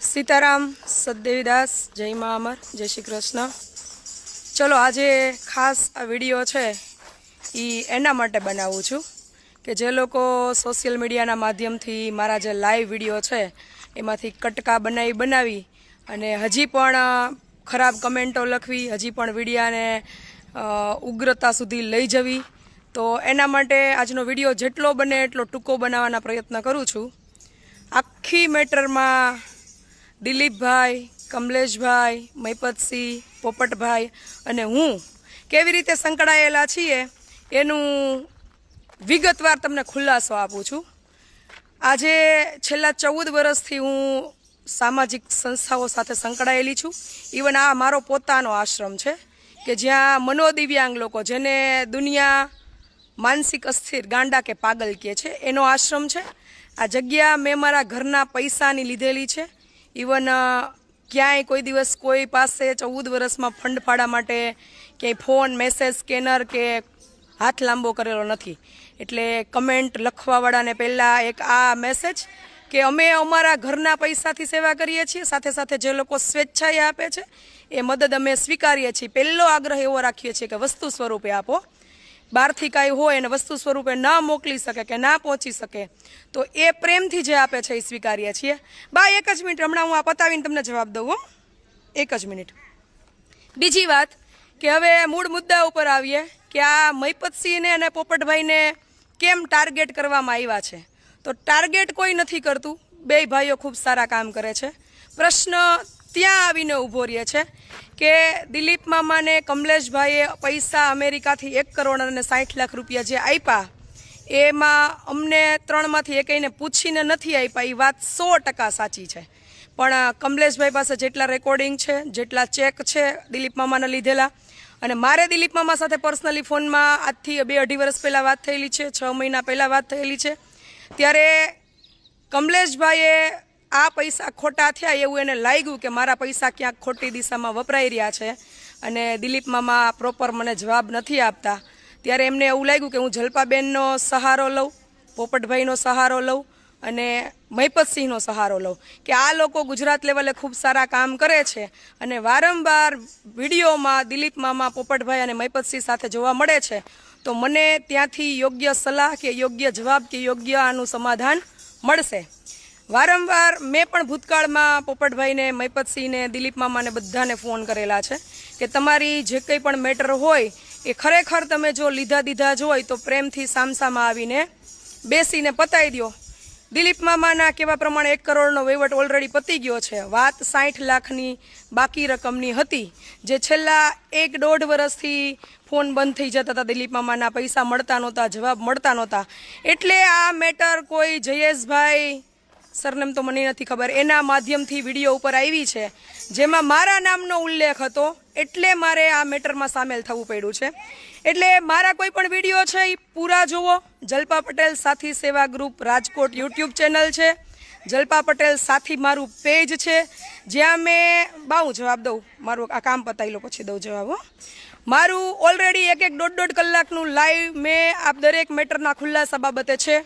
सीताराम सतदेवीदास जय माँ अमर जय श्री कृष्ण। चलो आज खास आ विडियो है एना माटे बनावुं छुं कि जे लोको सोशियल मीडिया माध्यम थी मारा जे लाइव विडियो है एमांथी कटका बनावी अने हजी पण खराब कमेंटो लखवी, हजी पण विडिया ने उग्रता सुधी लई जवी, तो एना माटे आजनो विडियो जेटलो बने एटलो टूंको बनाववाना प्रयत्न करूँ छूं। आखी मेटर में दिलीप भाई, कमलेश भाई, महिपतसिंह, पोपट भाई अने हूँ केवी रीते संकळायेला छीए एनुं विगतवार तमने खुलासो आपूं छूं। आजे छेल्ला 14 वर्षथी हूँ सामाजिक संस्थाओं साथे संकळायेली छूं। इवन आ मारो पोतानो आश्रम छे कि ज्यां मनोदिव्यांग लोको जेने दुनिया मानसिक अस्थिर गांडा के पागल कहे छे एनो आश्रम छे। आ जग्या मैं मारा घरना पैसानी लीधेली छे। इवन क्यांय कोई दिवस कोई पासे 14 वर्ष में फंड फाड़ा माटे क्यांय फोन मेसेज स्केनर के हाथ लांबो करेलो नथी। एटले कमेंट लखवावाळाने पहेला एक आ मेसेज कि अमे अमारा घरना पैसाथी सेवा करीए छीए, साथे साथे जे लोको स्वेच्छाए आपे छे ए मदद अमे स्वीकारीए छीए। पहेलो आग्रह एवो राखीए छीए कि वस्तु स्वरूपे आपो। बहारथी कांई होय अने वस्तु स्वरूपे न मोकली सके कि ना पहोंची सके तो ए प्रेमथी जे आपे छे ए स्वीकारीए छीए। बा एक ज मिनिट हमणां हूँ आ पतावीने तमने जवाब दઉં। एक ज मिनिट। बीजी वात कि हवे मूळ मुद्दा उपर आवीए कि आ महिपतसिंहने अने पोपटभाईने केम टार्गेट करवामां आव्या छे। तो टार्गेट कोई नथी करतुं, बेय भाईओ खूब सारा काम करे छे। प्रश्न त्यां आवीने ऊभो रहे छे कि दिलीप मामा ने कमलेश भाईए पैसा अमेरिका थी 1 करोड़ और 60 लाख रुपया जे आप्या एमां अमने 3 मांथी एकेयने पूछीने नथी आप्या। ई वात 100% साची छे। पण कमलेश भाई पासे जेटला रेकॉर्डिंग छे, जेटला चेक छे दिलीप मामाने लीधेला अने मारे दिलीप मामा साथे पर्सनली फोन में आजथी 2-2.5 वर्ष पहेला वात थयेली छे, 6 महीना पहेला वात थयेली छे। त्यारे कमलेश भाईए आ पैसा खोटा थया एवुं एने लाग्युं कि मारा पैसा क्यांक खोटी दिशामां वपराई रह्या छे अने दिलीप मामा प्रोपर मने जवाब नथी आपता। त्यारे एमने एवुं लाग्युं कि हूँ जलपाबेननो सहारो लऊं, पोपटभाईनो सहारो लऊं अने महिपतसिंहनो सहारो लऊं कि आ लोको गुजरात लेवले खूब सारा काम करे छे अने वारंवार विडियोमां दिलीप मामा, पोपटभाई अने महिपतसिंह साथे जोवा मळे छे। तो मने त्यांथी योग्य सलाह के योग्य जवाब के योग्य आनुं समाधान मळशे। वारंवार मैं पण भूतकाळ में पोपटभाई ने, महिपतसिंह ने, दिलीप मामा ने बधाने फोन करेला छे कि तमारी जे कंई पण मेटर होय ए खरेखर तमे जो लीधा दीधा ज होय तो प्रेमथी सामसामा आवीने बेसीने पताई दो। दिलीप मामाना केवा प्रमाणे 1 करोड़नो वहीवट ऑलरेडी पती गयो छे। वात 60 लाखनी बाकी रकमनी हती जे छेल्ला 1-1.5 वर्षथी फोन बंद थई जता था। दिलीप मामाना पैसा मळता नहोता, जवाब मळता नहोता। एटले आ मेटर कोई जयेश भाई सरनेम तो मने नथी खबर एना माध्यमथी विडियो उपर आवी छे जेमां मारा नामनो उल्लेख हतो एटले मारे आ मेटरमां सामेल थवुं पड्युं छे। एटले मारा कोई पण विडियो छे ई पूरा जोवो। जलपा पटेल साथी सेवा ग्रुप राजकोट यूट्यूब चेनल छे, जलपा पटेल साथी मारू पेज छे ज्यां मैं बाऊ जवाब दઉં। मारू आ काम पताई लो पछी दઉં जवाब। मारू ऑलरेडी 1-1 कलाकનું लाइव में आप दरेक मेटरना खुलासा बाबते छे।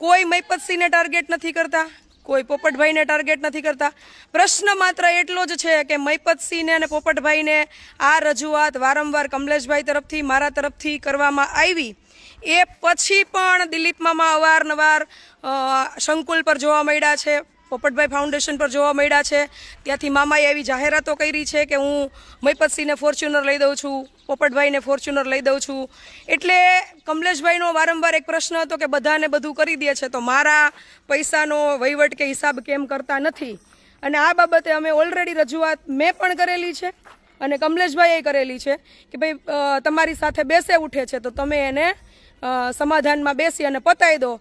कोई महिपतसिंह ने टार्गेट नहीं करता, कोई पोपटभाई ने टार्गेट नहीं करता। प्रश्न मात्र एटलो ज छे कि महिपतसिंह ने अने पोपटभाई ने आ रजूआत वारंवार कमलेशभाई तरफथी मारा तरफथी करवामां आवी ए पछी पण दिलीप मामा अवारनवार संकुल पर जोवा मळ्या छे, पोपटभाई फाउंडेशन पर जोवा मळ्या छे। त्यांथी मामाए एवी जाहेरातो करी छे कि हूँ महिपतसिंह ने फॉर्च्यूनर लई दઉં છું, पोपटभाई ने फॉर्च्यूनर लई दઉં છું। एटले कमलेशभाईनो वारंवार एक प्रश्न हतो कि बधाने बधुं करी दे छे तो मारा पैसानो वहीवट के हिसाब केम करता नथी। अने आ बाबते अमे ऑलरेडी रजूआत मैं पण करेली छे अने कमलेशभाईए करेली छे कि भाई तमारी साथे बेसे उठे छे तो तमे एने समाधानमां बेसी अने पताई दो।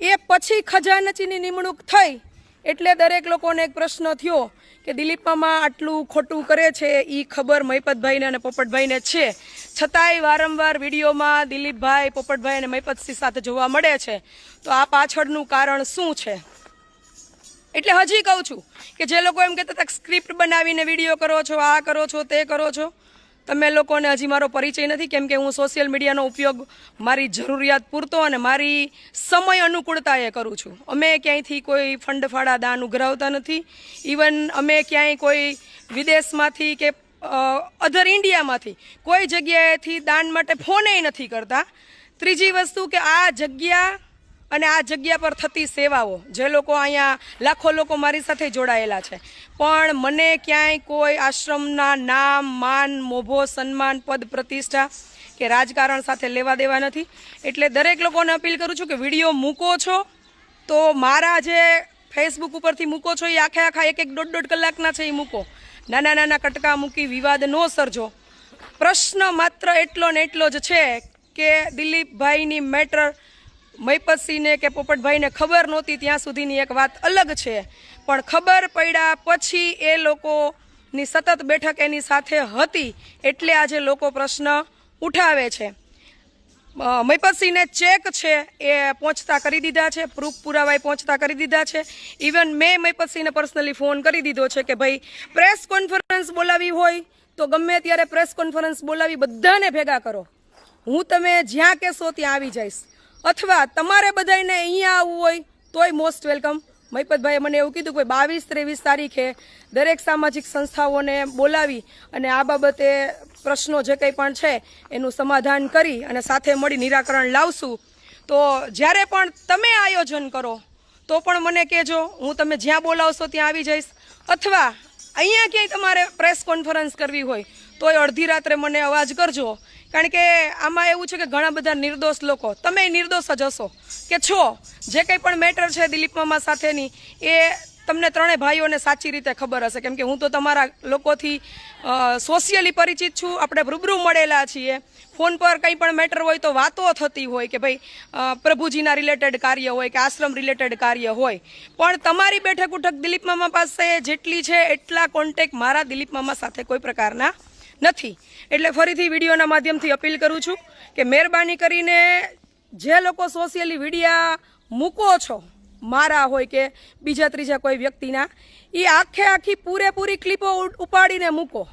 ए पछी खजानचीनी निमणूक थई एटले दरेक लोकोने एक प्रश्न थयो कि दिलीप मामा आटलू खोटू करे छे ई खबर महिपतभाई ने अने पोपटभाई ने छे छतांय वारंवार विडियो में दिलीप भाई, पोपटभाई अने महिपतसिंह साथे जोवा मळे छे। तो आ पाछळनुं कारण शुं छे? एटले हजी कहूं छुं कि जे लोको एम कहेता स्क्रिप्ट बनावीने विडियो करो छो, आ करो छो, ते करो छो, તમે લોકોને હજી મારો પરિચય નથી, કેમ કે હું સોશિયલ મીડિયાનો ઉપયોગ મારી જરૂરિયાત પૂરતો અને મારી સમય અનુકૂળતાએ કરું છું. અમે ક્યાંયથી કોઈ ફંડ ફાળા દાન ઉઘરાવતા નથી. ઇવન અમે ક્યાંય કોઈ વિદેશમાંથી કે અધર ઇન્ડિયામાંથી કોઈ જગ્યાએથી દાન માટે ફોને નથી કરતા. ત્રીજી વસ્તુ કે આ જગ્યા અને આ જગ્યા પર થતી સેવાઓ, જે લોકો અહીંયા લાખો લોકો મારી સાથે જોડાયેલા છે, પણ મને ક્યાંય કોઈ આશ્રમના નામ, માન, મોભો, સન્માન, પદ, પ્રતિષ્ઠા કે રાજકારણ સાથે લેવા દેવા નથી. એટલે દરેક લોકોને અપીલ કરું છું કે વિડીયો મૂકો છો તો મારા જે ફેસબુક ઉપરથી મૂકો છો એ આખા 1-1, 1.5 કલાકના છે એ મૂકો. નાના નાના કટકા મૂકી વિવાદ ન સર્જો. પ્રશ્ન માત્ર એટલો ને એટલો જ છે કે દિલીપભાઈની મેટર મહિપતસિંહને કે પોપટભાઈને ખબર નહોતી ત્યાં સુધીની એક વાત અલગ છે, પણ ખબર પડ્યા પછી એ લોકોની સતત બેઠક એની સાથે હતી એટલે આજે લોકો પ્રશ્ન ઉઠાવે છે. મહિપતસિંહને ચેક છે એ પહોંચતા કરી દીધા છે, પ્રૂફ પુરાવાએ પહોંચતા કરી દીધા છે. ઇવન મેં મહિપતસિંહને પર્સનલી ફોન કરી દીધો છે કે ભાઈ પ્રેસ કોન્ફરન્સ બોલાવી હોય તો ગમે ત્યારે પ્રેસ કોન્ફરન્સ બોલાવી બધાને ભેગા કરો. હું તમે જ્યાં કહેશો ત્યાં આવી જઈશ, અથવા તમારે બધાને અહીંયા આવવું હોય તોય મોસ્ટ વેલકમ. મહિપતભાઈએ મને એવું કીધું કે 22-23 તારીખે દરેક સામાજિક સંસ્થાઓને બોલાવી અને આ બાબતે પ્રશ્નો જે કંઈ પણ છે એનું સમાધાન કરી અને સાથે મળી નિરાકરણ લાવશું. તો જ્યારે પણ તમે આયોજન કરો તો પણ મને કહેજો, હું તમે જ્યાં બોલાવશો ત્યાં આવી જઈશ. અથવા અહીંયા ક્યાંય તમારે પ્રેસ કોન્ફરન્સ કરવી હોય તોય અડધી રાત્રે મને અવાજ કરજો, કારણ કે આમાં એવું છે કે ઘણા બધા નિર્દોષ લોકો, તમે નિર્દોષ જ હશો કે છો, જે કંઈ પણ મેટર છે દિલીપ મામા સાથેની એ તમને ત્રણેય ભાઈઓને સાચી રીતે ખબર હશે, કેમ કે હું તો તમારા લોકોથી સોશિયલી પરિચિત છું. આપણે રૂબરૂ મળેલા છીએ. ફોન પર કંઈ પણ મેટર હોય તો વાતો થતી હોય કે ભાઈ પ્રભુજીના રિલેટેડ કાર્ય હોય કે આશ્રમ રિલેટેડ કાર્ય હોય, પણ તમારી બેઠક ઉઠક દિલીપ મામા પાસે જેટલી છે એટલા કોન્ટેક્ટ મારા દિલીપ મામા સાથે કોઈ પ્રકારના નથી. એટલે ફરીથી વિડીયોના માધ્યમથી અપીલ કરું છું કે મહેરબાની કરીને જે લોકો સોશિયલી વિડીયા મૂકો છો, મારા હોય કે બીજા ત્રીજા કોઈ વ્યક્તિના, એ આખી પૂરેપૂરી ક્લિપો ઉપાડીને મૂકો.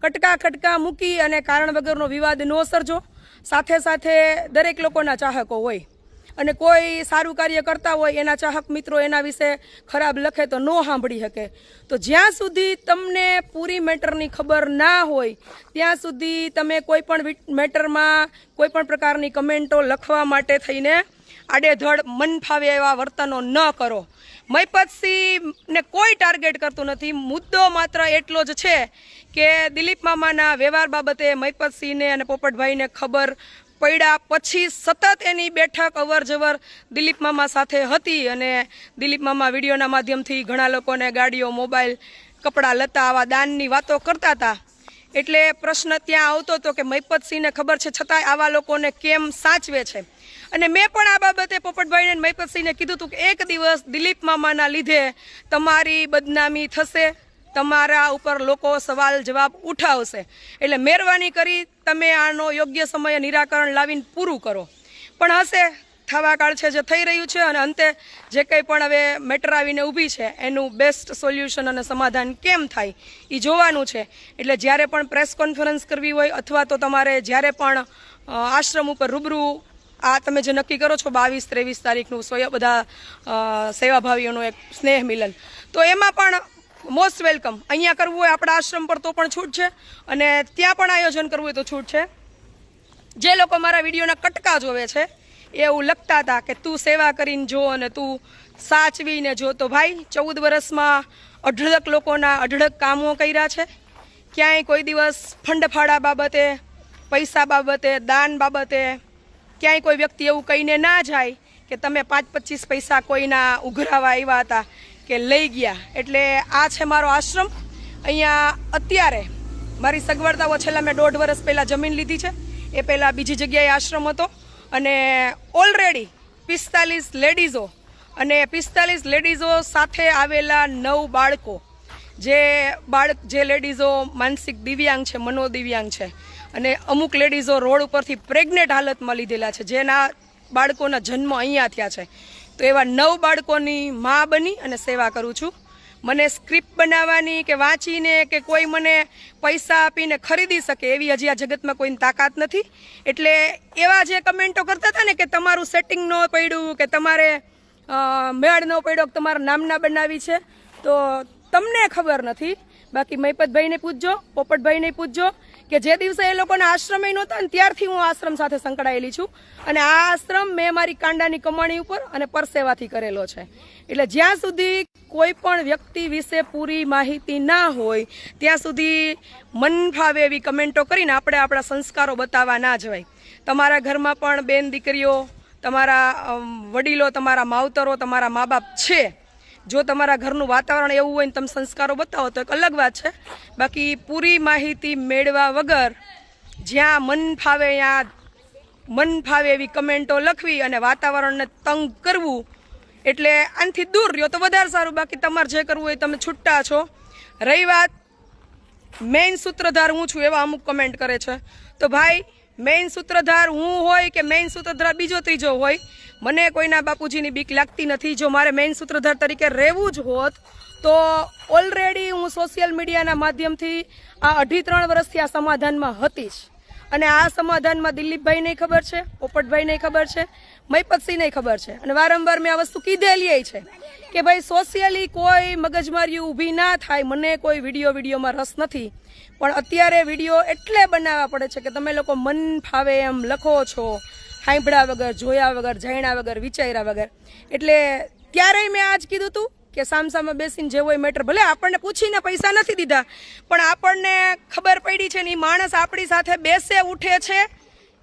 કટકા મૂકી અને કારણ વગરનો વિવાદ ન સર્જો. સાથે સાથે દરેક લોકોના ચાહકો હોય અને કોઈ સારું કાર્ય કરતા હોય એના ચાહક મિત્રો એના વિશે ખરાબ લખે તો ન સાંભળી શકે. તો જ્યાં સુધી તમને પૂરી મેટરની ખબર ના હોય ત્યાં સુધી તમે કોઈ પણ મેટરમાં કોઈ પણ પ્રકારની કમેન્ટો લખવા માટે થઈને આડેધડ મન ફાવે એવા વર્તનો ન કરો. મહિપતસિંહને કોઈ ટાર્ગેટ કરતું નથી. મુદ્દો માત્ર એટલો જ છે કે દિલીપ મામાના વ્યવહાર બાબતે મહિપતસિંહને અને પોપટભાઈને ખબર પડ્યા પછી સતત એની બેઠક અવર જવર દિલીપ મામા સાથે હતી અને દિલીપ મામા વિડીયોના માધ્યમથી ઘણા લોકોને ગાડીઓ, મોબાઈલ, કપડાં, લતા આવા દાનની વાતો કરતા હતા. એટલે પ્રશ્ન ત્યાં આવતો હતો કે મહિપતસિંહને ખબર છે છતાંય આવા લોકોને કેમ સાચવે છે. અને મેં પણ આ બાબતે પોપટભાઈને અને મહિપતસિંહને કીધું હતું કે એક દિવસ દિલીપ મામાના લીધે તમારી બદનામી થશે, તમારા ઉપર લોકો સવાલ જવાબ ઉઠાવશે. એટલે મહેરબાની કરી તમે આનો યોગ્ય સમયે નિરાકરણ લાવીને પૂરું કરો. પણ હશે થવા કાળ છે જે થઈ રહ્યું છે અને અંતે જે કંઈ પણ હવે મેટર આવીને ઊભી છે એનું બેસ્ટ સોલ્યુશન અને સમાધાન કેમ થાય એ જોવાનું છે. એટલે જ્યારે પણ પ્રેસ કોન્ફરન્સ કરવી હોય અથવા તો તમારે જ્યારે પણ આશ્રમ ઉપર રૂબરૂ આ તમે જે નક્કી કરો છો 22-23 તારીખનું બધા સેવાભાવીઓનું એક સ્નેહ મિલન, તો એમાં પણ મોસ્ટ વેલકમ. અહીંયા કરવું હોય આપણા આશ્રમ પર તો પણ છૂટ છે અને ત્યાં પણ આયોજન કરવું હોય તો છૂટ છે. જે લોકો મારા વિડીયોના કટકા જોવે છે એવું લખતા હતા કે તું સેવા કરીને જો અને તું સાચવીને જો, તો ભાઈ 14 વર્ષમાં અઢળક લોકોના અઢળક કામો કર્યા છે. ક્યાંય કોઈ દિવસ ફંડફાળા બાબતે, પૈસા બાબતે, દાન બાબતે ક્યાંય કોઈ વ્યક્તિ એવું કહીને ના જાય કે તમે 5-25 પૈસા કોઈના ઉઘરાવા આવ્યા હતા કે લઈ ગયા. એટલે આ છે મારો આશ્રમ. અહીંયા અત્યારે મારી સગવડતાઓ છેલ્લા મેં 1.5 વર્ષ પહેલાં જમીન લીધી છે. એ પહેલાં બીજી જગ્યાએ આશ્રમ હતો અને ઓલરેડી 45 લેડીઝો અને 45 લેડીઝો સાથે આવેલા 9 બાળકો, જે લેડીઝો માનસિક દિવ્યાંગ છે, મનોદિવ્યાંગ છે અને અમુક લેડીઝો રોડ ઉપરથી પ્રેગ્નેન્ટ હાલતમાં લીધેલા છે, જેના બાળકોના જન્મ અહીંયા થયા છે. તો એવા 9 બાળકોની મા બની અને સેવા કરું છું. મને સ્ક્રિપ્ટ બનાવવાની કે વાંચીને કે કોઈ મને પૈસા આપીને ખરીદી શકે એવી હજી આ જગતમાં કોઈની તાકાત નથી. એટલે એવા જે કમેન્ટો કરતા હતા ને કે તમારું સેટિંગ ન પડ્યું કે તમારે મેળ ન પડ્યો કે તમારા નામના બનાવી છે, તો તમને ખબર નથી. બાકી મહિપતભાઈને પૂછજો, પોપટભાઈને પૂછજો કે જે દિવસે એ લોકોના આશ્રમે નહોતા ને ત્યારથી હું આશ્રમ સાથે સંકળાયેલી છું. અને આ આશ્રમ મેં મારી કાંડાની કમાણી ઉપર અને પરસેવાથી કરેલો છે. એટલે જ્યાં સુધી કોઈ પણ વ્યક્તિ વિશે પૂરી માહિતી ના હોય ત્યાં સુધી મન ફાવે એવી કમેન્ટો કરીને આપણે આપણા સંસ્કારો બતાવવા ના જવાય. તમારા ઘરમાં પણ બેન દીકરીઓ, તમારા વડીલો, તમારા માવતરો, તમારા મા બાપ છે. જો તમારા ઘરનું વાતાવરણ એવું હોય ને તમે સંસ્કારો બતાવો તો એક અલગ વાત છે. બાકી પૂરી માહિતી મેળવ્યા વગર જ્યાં મન ફાવે એવી કમેન્ટો લખવી અને વાતાવરણને તંગ કરવું, એટલે આનાથી દૂર રહ્યો તો વધારે સારું. બાકી તમારે જે કરવું હોય તમે છૂટા છો. રહી વાત મેઇન સૂત્રધાર હું છું એવા અમુક કમેન્ટ કરે છે, તો ભાઈ મેઇન સૂત્રધાર હું હોય કે મેઇન સૂત્રધાર બીજો ત્રીજો હોય, મને કોઈના બાપુજીની બીક લાગતી નથી. જો મારે મેઇન સૂત્રધાર તરીકે રહેવું જ હોત તો ઓલરેડી હું સોશિયલ મીડિયાના માધ્યમથી આ 2.5-3 વર્ષથી આ સમાધાનમાં હતી જ. અને આ સમાધાનમાં દિલીપભાઈને ખબર છે, પોપટભાઈને ખબર છે, મહિપતસિંહને ખબર છે. અને વારંવાર મેં આ વસ્તુ કીધેલી છે કે ભાઈ સોશિયલી કોઈ મગજમારી ઊભી ના થાય. મને કોઈ વિડીયોમાં રસ નથી, પણ અત્યારે વિડીયો એટલે બનાવવા પડે છે કે તમે લોકો મન ફાવે એમ લખો છો, સાંભળ્યા વગર, જોયા વગર, જાણ્યા વગર, વિચાર્યા વગર. એટલે ત્યારે મેં આજ કીધું હતું કે સામસામે બેસીને જે હોય મેટર, ભલે આપણને પૂછીને પૈસા નથી દીધા, પણ આપણને ખબર પડી છે ને એ માણસ આપણી સાથે બેસે ઉઠે છે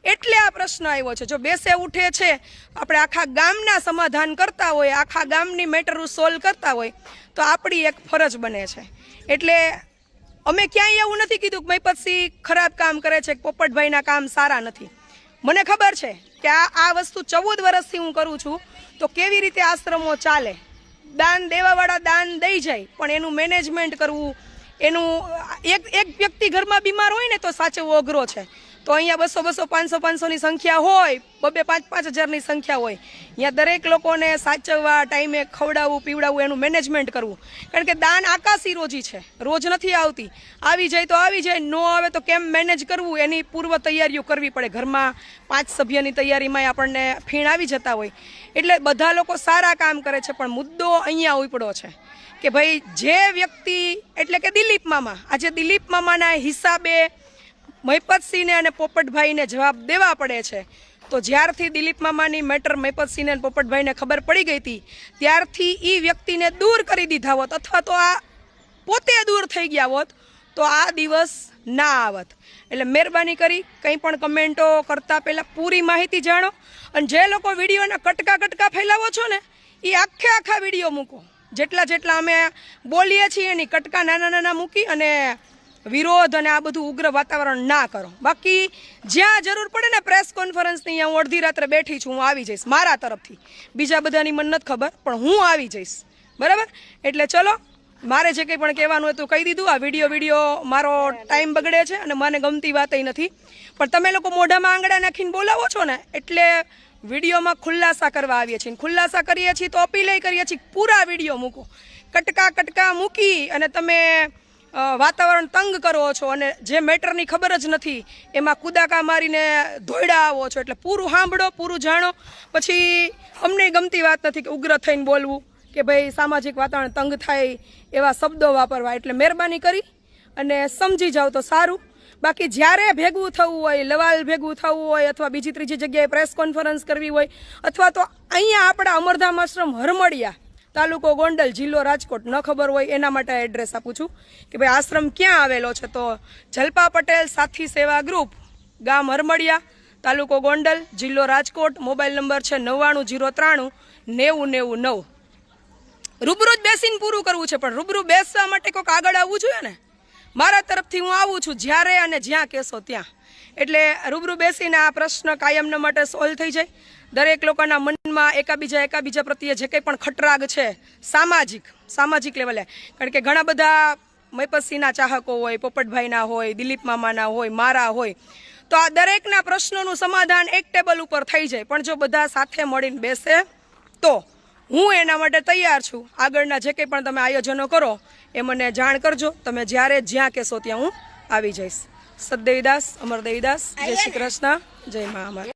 એટલે આ પ્રશ્ન આવ્યો છે. જો બેસે ઉઠે છે, આપણે આખા ગામના સમાધાન કરતા હોય, આખા ગામની મેટરો સોલ્વ કરતા હોય, તો આપણી એક ફરજ બને છે. એટલે અમે ક્યાંય એવું નથી કીધું કે મહિપતસિંહ ખરાબ કામ કરે છે, પોપટભાઈના કામ સારા નથી. મને ખબર છે કે આ વસ્તુ 14 વર્ષથી હું કરું છું, તો કેવી રીતે આશ્રમો ચાલે. દાન દેવાવાળા દાન દઈ જાય, પણ એનું મેનેજમેન્ટ કરવું, એનું એક વ્યક્તિ ઘરમાં બીમાર હોય ને તો સાચવવો અઘરો છે. તો અહીંયા 200, 500, 500ની સંખ્યા હોય, 2-5 હજારની સંખ્યા હોય, અહીંયા દરેક લોકોને સાચવવા, ટાઈમે ખવડાવવું, પીવડાવવું, એનું મેનેજમેન્ટ કરવું. કારણ કે દાન આકાશી રોજી છે, રોજ નથી આવતી. આવી જાય તો આવી જાય, ન આવે તો કેમ મેનેજ કરવું એની પૂર્વ તૈયારીઓ કરવી પડે. ઘરમાં 5 સભ્યની તૈયારીમાં આપણને ફીણ આવી જતા હોય. એટલે બધા લોકો સારા કામ કરે છે, પણ મુદ્દો અહીંયા ઉપડ્યો છે કે ભાઈ જે વ્યક્તિ એટલે કે દિલીપ મામા, આજે દિલીપ મામાના હિસાબે મહિપતસિંહને અને પોપટભાઈને જવાબ દેવા પડે છે. તો જ્યારથી દિલીપ મામાની મેટર મહિપતસિંહને અને પોપટભાઈને ખબર પડી ગઈ હતી ત્યારથી એ વ્યક્તિને દૂર કરી દીધા હોત, અથવા તો આ પોતે દૂર થઈ ગયા હોત, તો આ દિવસ ના આવત. એટલે મહેરબાની કરી કંઈ પણ કમેન્ટો કરતાં પહેલાં પૂરી માહિતી જાણો. અને જે લોકો વિડીયોના કટકા ફેલાવો છો ને, એ આખા વિડીયો મૂકો. જેટલા અમે બોલીએ છીએ એની કટકા નાના મૂકી અને વિરોધ અને આ બધું ઉગ્ર વાતાવરણ ના કરો. બાકી જ્યાં જરૂર પડે ને પ્રેસ કોન્ફરન્સની, અહીંયા હું અડધી રાત્રે બેઠી છું, હું આવી જઈશ મારા તરફથી. બીજા બધાની મને નથી ખબર, પણ હું આવી જઈશ. બરાબર? એટલે ચલો, મારે જે કંઈ પણ કહેવાનું હતું કહી દીધું. આ વિડીયો મારો ટાઈમ બગડે છે અને મને ગમતી વાત નથી. પણ તમે લોકો મોઢામાં આંગળા નાખીને બોલાવો છો ને, એટલે વિડીયોમાં ખુલાસા કરવા આવીએ છીએ. ખુલાસા કરીએ છીએ તો અપીલ કરીએ છીએ પૂરા વિડીયો મૂકો. કટકા મૂકી અને તમે વાતાવરણ તંગ કરો છો અને જે મેટરની ખબર જ નથી એમાં કુદાકા મારીને ધોઈડા આવો છો. એટલે પૂરું સાંભળો, પૂરું જાણો. પછી અમને ગમતી વાત નથી કે ઉગ્ર થઈને બોલવું કે ભાઈ સામાજિક વાતાવરણ તંગ થાય એવા શબ્દો વાપરવા. એટલે મહેરબાની કરી અને સમજી જાઓ તો સારું. બાકી જ્યારે ભેગું થવું હોય, લવાલ ભેગું થવું હોય, અથવા બીજી ત્રીજી જગ્યાએ પ્રેસ કોન્ફરન્સ કરવી હોય, અથવા તો અહીંયા આપણા અમરધામ આશ્રમ હરમડિયા, તાલુકો ગોંડલ, જિલ્લો રાજકોટ ન ખબર હોય એના માટે એડ્રેસ આપું છું કે ભાઈ આશ્રમ ક્યાં આવેલો છે. તો જલપા પટેલ સાથી સેવા ગ્રુપ, ગામ હરમડિયા, તાલુકો ગોંડલ, જિલ્લો રાજકોટ. મોબાઈલ નંબર છે 9903 9099. રૂબરૂ જ બેસીને પૂરું કરવું છે, પણ રૂબરૂ બેસવા માટે કોઈક આગળ આવવું જોઈએ ને. મારા તરફથી હું આવું છું જ્યારે અને જ્યાં કહેશો ત્યાં. એટલે રૂબરૂ બેસીને આ પ્રશ્ન કાયમના માટે સોલ્વ થઈ જાય. દરેક લોકોના મનમાં એકાબીજા પ્રત્યે જે કંઈ પણ ખટરાગ છે સામાજિક લેવલે, કારણ કે ઘણા બધા મહિપતસિંહના ચાહકો હોય, પોપટભાઈના હોય, દિલીપ મામાના હોય, મારા હોય, તો આ દરેકના પ્રશ્નોનું સમાધાન એક ટેબલ ઉપર થઈ જાય. પણ જો બધા સાથે મળીને બેસે તો હું એના માટે તૈયાર છું. આગળના જે કંઈ પણ તમે આયોજનો કરો એ મને જાણ કરજો. તમે જ્યારે જ્યાં કહેશો ત્યાં હું આવી જઈશ. સતદેવીદાસ, અમરદેવીદાસ, જય શ્રી કૃષ્ણ, જય મા અમર.